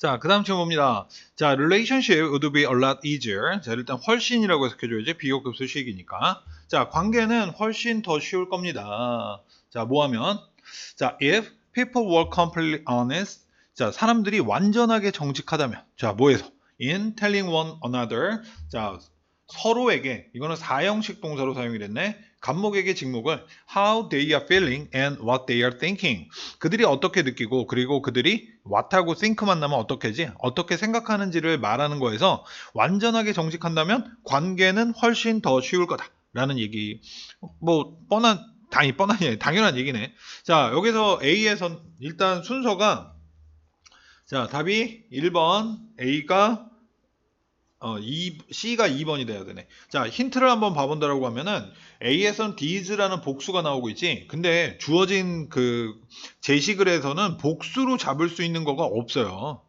자, 그 다음 질문입니다. 자, relationship would be a lot easier. 자, 일단 훨씬이라고 해석해줘야지. 비교급수 식이니까. 자, 관계는 훨씬 더 쉬울 겁니다. 자, 뭐 하면? 자, if people were completely honest. 자, 사람들이 완전하게 정직하다면. 자, 뭐해서? in telling one another. 자, 서로에게, 이거는 사형식 동사로 사용이 됐네. 간목에게 직목을 how they are feeling and what they are thinking. 그들이 어떻게 느끼고 그리고 그들이 what하고 think만 나면 어떻게지? 어떻게 생각하는지를 말하는 거에서 완전하게 정직한다면 관계는 훨씬 더 쉬울 거다라는 얘기. 뭐 당연한 얘기네. 자, 여기서 A에선 일단 순서가 자, 답이 1번 A가 C가 2번이 돼야 되네. 자, 힌트를 한번 봐본다라고 하면은 A에선 these라는 복수가 나오고 있지. 근데 주어진 그 제시글에서는 복수로 잡을 수 있는 거가 없어요.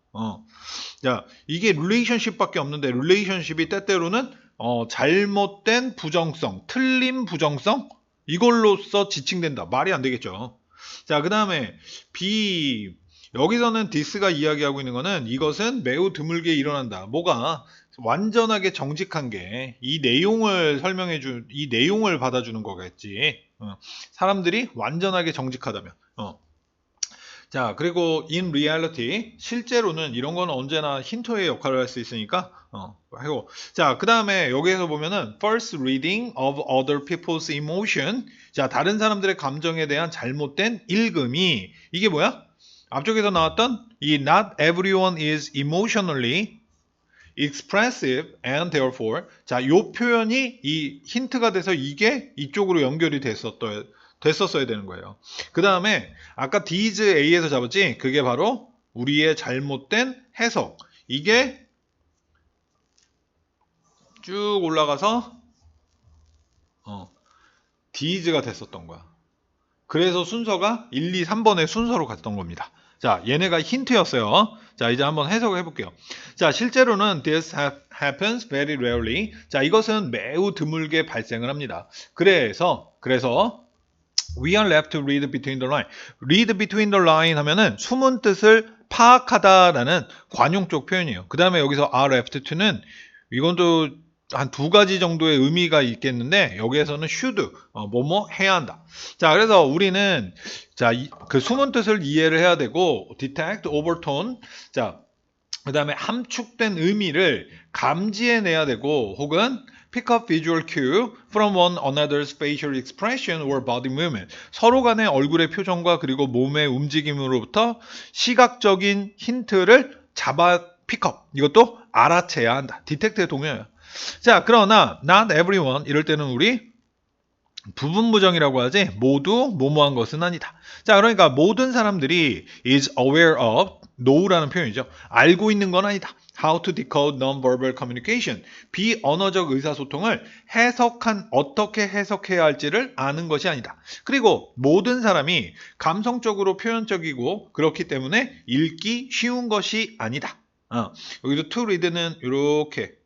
자, 이게 relationship밖에 없는데 relationship이 때때로는 잘못된 부정성, 틀린 부정성 이걸로써 지칭된다. 말이 안 되겠죠. 자, 그 다음에 B 여기서는 this가 이야기하고 있는 거는 이것은 매우 드물게 일어난다. 뭐가 완전하게 정직한 게 이 내용을 이 내용을 받아주는 거겠지. 사람들이 완전하게 정직하다면. 자, 그리고 in reality 실제로는 이런 건 언제나 힌트의 역할을 할 수 있으니까 하고. 자, 그 다음에 여기에서 보면은 first reading of other people's emotion. 자, 다른 사람들의 감정에 대한 잘못된 읽음이 이게 뭐야? 앞쪽에서 나왔던 이 not everyone is emotionally expressive and therefore 자, 요 표현이 이 힌트가 돼서 이게 이쪽으로 연결이 됐었어야 되는 거예요. 그 다음에 아까 these A에서 잡았지? 그게 바로 우리의 잘못된 해석. 이게 쭉 올라가서 these가 됐었던 거야. 그래서 순서가 1, 2, 3번의 순서로 갔던 겁니다. 자, 얘네가 힌트였어요. 자, 이제 한번 해석을 해볼게요. 자, 실제로는 this happens very rarely. 자, 이것은 매우 드물게 발생을 합니다. 그래서 we are left to read between the line. read between the line 하면은 숨은 뜻을 파악하다라는 관용적 표현이에요. 그 다음에 여기서 are left to는 이건도 한 두 가지 정도의 의미가 있겠는데 여기에서는 should 뭐뭐 해야 한다. 자, 그래서 우리는 자, 그 숨은 뜻을 이해를 해야 되고 detect, overtone. 자, 그다음에 함축된 의미를 감지해내야 되고 혹은 pick up visual cue from one another's facial expression or body movement. 서로 간의 얼굴의 표정과 그리고 몸의 움직임으로부터 시각적인 힌트를 잡아 픽업. 이것도 알아채야 한다. detect의 동요예요. 자, 그러나 not everyone 이럴 때는 우리 부분부정이라고 하지 모두 뭐뭐한 것은 아니다. 자, 그러니까 모든 사람들이 is aware of know라는 표현이죠. 알고 있는 건 아니다. How to decode non-verbal communication. 비언어적 의사소통을 어떻게 해석해야 할지를 아는 것이 아니다. 그리고 모든 사람이 감성적으로 표현적이고 그렇기 때문에 읽기 쉬운 것이 아니다. 여기도 to read는 이렇게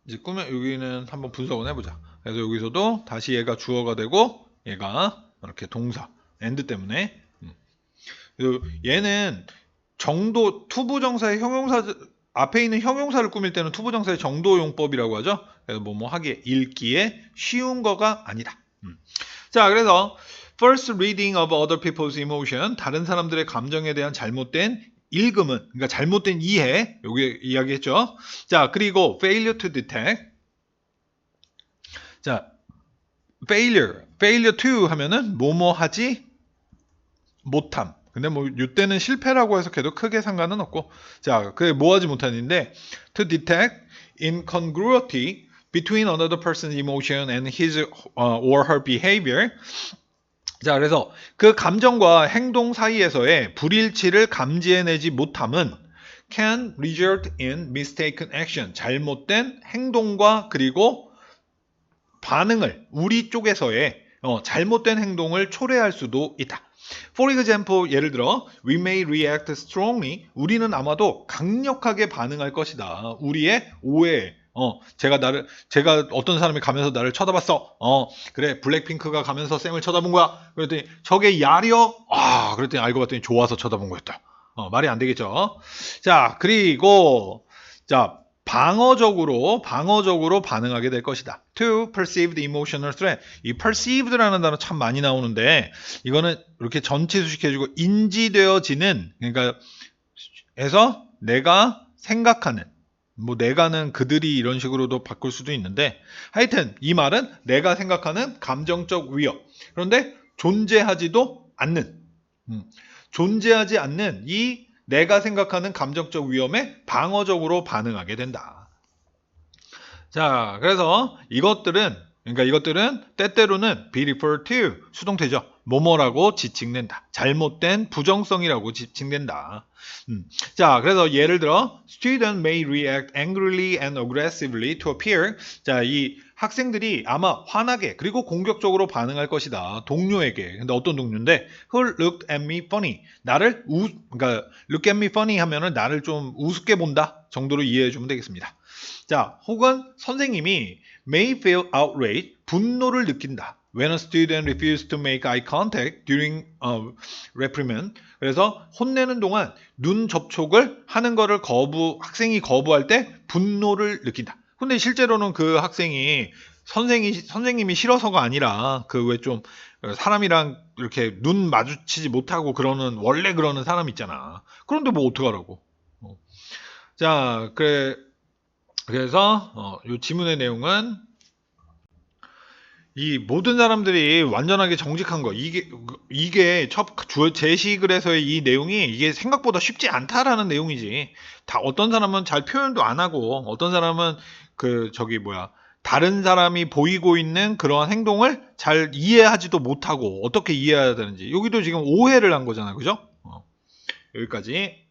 이제 여기는 한번 분석을 해보자. 그래서 여기서도 다시 얘가 주어가 되고 얘가 이렇게 동사 and 때문에 그래서 얘는 투부정사의 형용사 앞에 있는 형용사를 꾸밀 때는 투부정사의 정도용법이라고 하죠. 그래서 뭐뭐 하기에 읽기에 쉬운 거가 아니다. 자, 그래서 first reading of other people's emotion 다른 사람들의 감정에 대한 잘못된 읽음은 그러니까 잘못된 이해 여기 이야기했죠. 자, 그리고 failure to detect. 자, failure to 하면은 뭐뭐 하지 못함. 근데 뭐 이때는 실패라고 해석해도 크게 상관은 없고. 자, 그게 뭐 하지 못하는데 to detect incongruity between another person's emotion and his or her behavior. 자, 그래서 그 감정과 행동 사이에서의 불일치를 감지해내지 못함은 can result in mistaken action. 잘못된 행동과 그리고 반응을 우리 쪽에서의 잘못된 행동을 초래할 수도 있다. For example, 예를 들어 we may react strongly. 우리는 아마도 강력하게 반응할 것이다. 우리의 오해. 제가 어떤 사람이 가면서 나를 쳐다봤어. 그래, 블랙핑크가 가면서 쌤을 쳐다본 거야. 그랬더니 저게 야려? 그랬더니 알고 봤더니 좋아서 쳐다본 거였다. 말이 안 되겠죠. 자, 그리고 자, 방어적으로 반응하게 될 것이다. To perceive the emotional threat. 이 perceived라는 단어 참 많이 나오는데 이거는 이렇게 전체 수식해주고 인지되어지는 그러니까 해서 내가 생각하는 뭐 내가는 그들이 이런 식으로도 바꿀 수도 있는데 하여튼 이 말은 내가 생각하는 감정적 위협. 그런데 존재하지도 않는 존재하지 않는 이 내가 생각하는 감정적 위험에 방어적으로 반응하게 된다. 자, 그래서 이것들은 때때로는 be referred to 수동태죠. 뭐뭐라고 지칭된다. 잘못된 부정성이라고 지칭된다. 자, 그래서 예를 들어 student may react angrily and aggressively to a peer. 자, 이 학생들이 아마 화나게 그리고 공격적으로 반응할 것이다. 동료에게. 근데 어떤 동료인데 who looked at me funny. 그러니까 look at me funny 하면은 나를 좀 우습게 본다 정도로 이해해 주면 되겠습니다. 자, 혹은 선생님이 may feel outraged, 분노를 느낀다. When a student refuses to make eye contact during reprimand. 그래서 혼내는 동안 눈 접촉을 하는 거를 학생이 거부할 때 분노를 느낀다. 근데 실제로는 그 학생이 선생님이 싫어서가 아니라 그 왜 좀 사람이랑 이렇게 눈 마주치지 못하고 원래 그러는 사람 있잖아. 그런데 뭐 어떡하라고. 자, 그래서 이 지문의 내용은 이 모든 사람들이 완전하게 정직한 거 이게 첫 제시글에서의 이 내용이 이게 생각보다 쉽지 않다라는 내용이지. 다 어떤 사람은 잘 표현도 안 하고 어떤 사람은 다른 사람이 보이고 있는 그러한 행동을 잘 이해하지도 못하고 어떻게 이해해야 되는지 여기도 지금 오해를 한 거잖아요, 그죠? 여기까지.